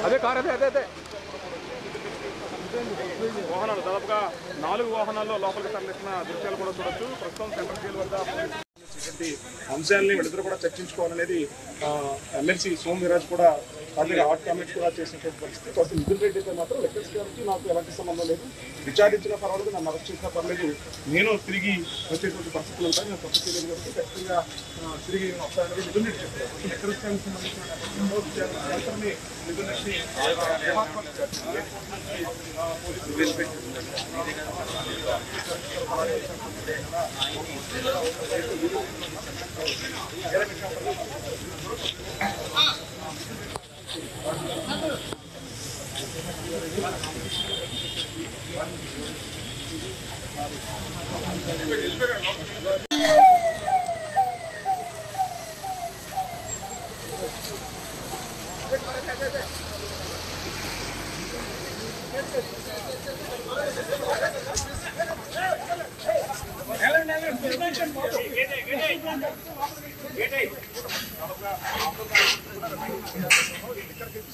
అదే కార్ అదే వాహనాలు దాదాపుగా 4 వాహనాల్లో లోపలికి తరలిస్తున్న దృశ్యాలు కూడా చూడొచ్చు. ప్రస్తుతం సెంట్రల్ జైలు వద్ద అంశాలని వీళ్ళిద్దరూ కూడా చర్చించుకోవాలనేది ఎమ్మెల్సీ సోమ్ వీర్రాజు కూడా తాజాగా హాట్ కామెంట్స్ కూడా చేసినటువంటి పరిస్థితి. కాబట్టి మిథున్ రెడ్డి అయితే మాత్రం లెక్కర్స్ గారికి నాకు ఎలాంటి సంబంధం లేదు, విచారించినా పర్వాలేదు, నన్ను అరెస్ట్ చేసినా పర్లేదు, నేను తిరిగి వచ్చేటువంటి పరిస్థితులు ఉంటాయి, నేను తప్పు చేయలేదు కాబట్టి ఖచ్చితంగా తిరిగి వస్తానని మిథున్ రెడ్డి చెప్పారు. లెక్కర్స్ గారికి సంబంధించిన మిథున్ రెడ్డి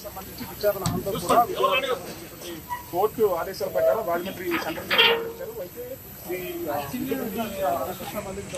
సంబంధించి విచారణ అనంతరం కూడా కోర్టు ఆదేశాల ప్రకారం రాజమండ్రి సెంట్రల్ జైలు ఇచ్చారు. అయితే ఈ సంబంధించి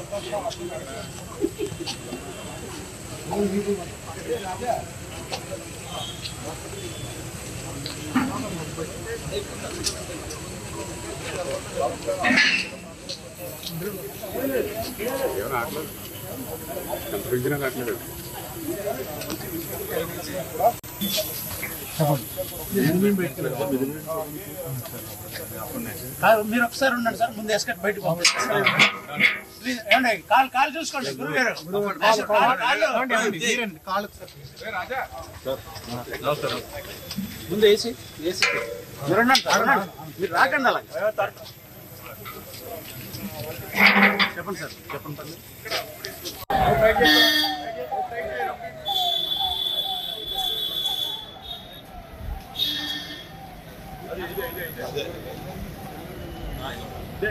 మీరు ఒకసారి ఉండండి సార్, ముందు ఎస్కట్ బయటకు పంపిస్తారు. కాలు చూసుకోండి ముందు ఏసీ మీరు మీరు రాకండి అలా చెప్పండి సార్, చెప్పండి.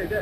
ఇదే